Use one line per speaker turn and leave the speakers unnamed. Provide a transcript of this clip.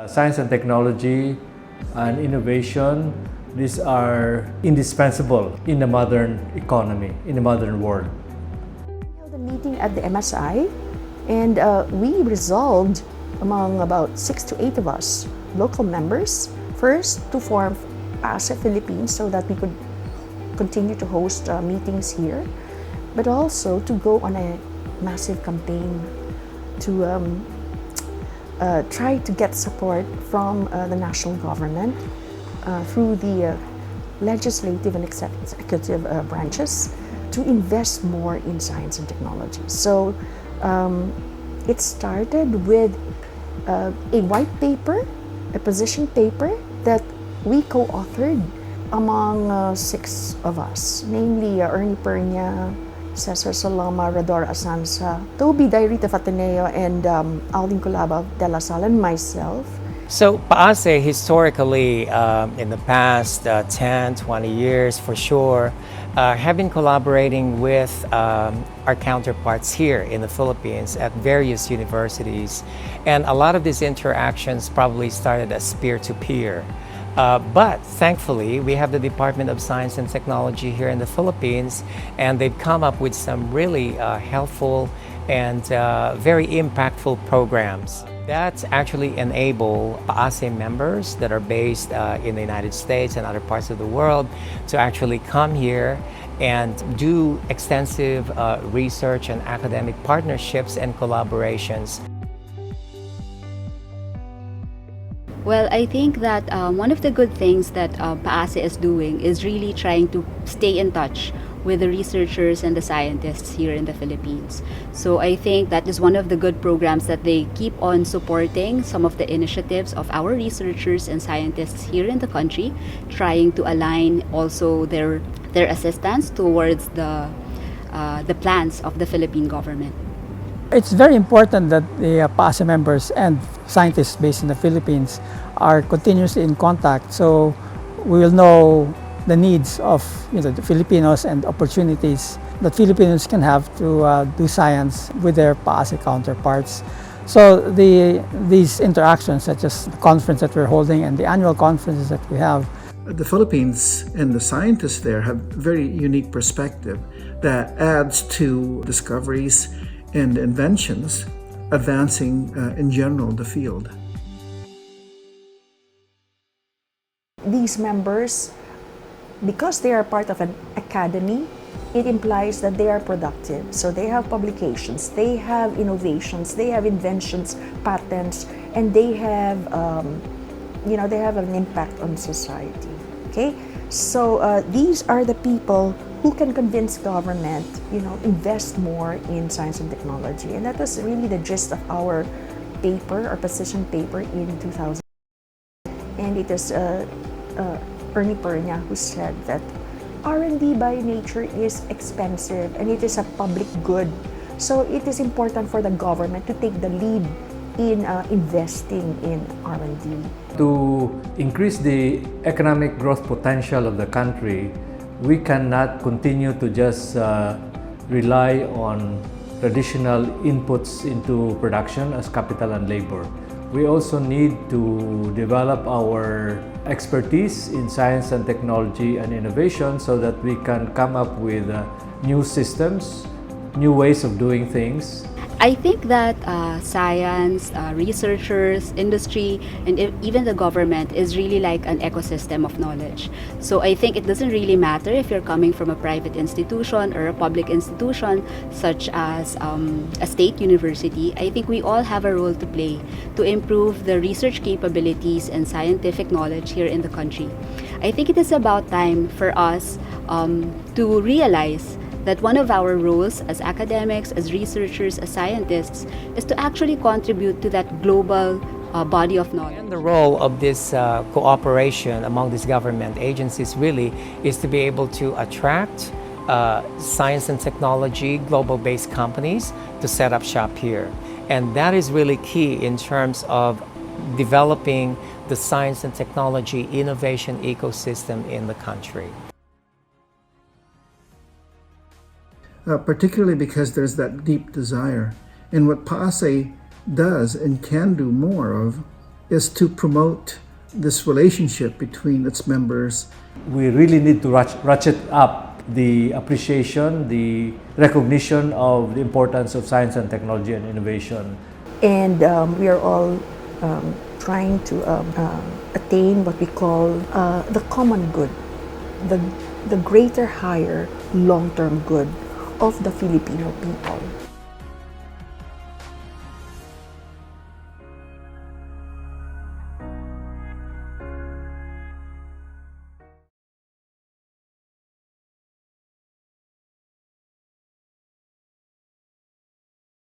Science and technology and innovation, these are indispensable in the modern economy, in the modern world.
We held a meeting at the MSI, and we resolved among about 6 to 8 of us, local members, first to form PAASE Philippines so that we could continue to host meetings here, but also to go on a massive campaign to try to get support from the national government through the legislative and executive branches to invest more in science and technology. So it started with a white paper, a position paper that we co-authored among 6 of us, namely Ernie Pernia, Cesar Saloma, Rador Asanza, Toby Dairita Fateneo, and Aldin Colaba de la Sala, and myself.
So PAASE historically, in the past 10, 20 years for sure, have been collaborating with our counterparts here in the Philippines at various universities. And a lot of these interactions probably started as peer-to-peer. But thankfully, we have the Department of Science and Technology here in the Philippines, and they've come up with some really helpful and very impactful programs that actually enable PAASE members that are based in the United States and other parts of the world to actually come here and do extensive research and academic partnerships and collaborations.
Well, I think that one of the good things that PAASE is doing is really trying to stay in touch with the researchers and the scientists here in the Philippines. So I think that is one of the good programs that they keep on supporting some of the initiatives of our researchers and scientists here in the country, trying to align also their assistance towards the plans of the Philippine government.
It's very important that the PAASE members and scientists based in the Philippines are continuously in contact, so we will know the needs of the Filipinos and opportunities that Filipinos can have to do science with their PAASE counterparts. So these interactions, such as the conference that we're holding and the annual conferences that we have.
The Philippines and the scientists there have very unique perspective that adds to discoveries and inventions, advancing in general the field.
These members, because they are part of an academy, it implies that they are productive. So they have publications, they have innovations, they have inventions, patents, and they have, they have an impact on society. Okay, so these are the people who can convince government, invest more in science and technology. And that was really the gist of our paper, our position paper in 2000. And it is Ernie Pernia who said that R&D by nature is expensive and it is a public good. So it is important for the government to take the lead in investing in R&D.
To increase the economic growth potential of the country, we cannot continue to just rely on traditional inputs into production as capital and labor. We also need to develop our expertise in science and technology and innovation so that we can come up with new systems, new ways of doing things.
I think that science, researchers, industry, and even the government is really like an ecosystem of knowledge. So I think it doesn't really matter if you're coming from a private institution or a public institution, such as a state university. I think we all have a role to play to improve the research capabilities and scientific knowledge here in the country. I think it is about time for us to realize that one of our roles as academics, as researchers, as scientists, is to actually contribute to that global body of knowledge.
And the role of this cooperation among these government agencies really is to be able to attract science and technology, global-based companies to set up shop here. And that is really key in terms of developing the science and technology innovation ecosystem in the country.
Particularly because there's that deep desire. And what PAASE does and can do more of is to promote this relationship between its members.
We really need to ratchet up the appreciation, the recognition of the importance of science and technology and innovation.
And we are all trying to attain what we call the common good, the greater, higher, long-term good of the Filipino people.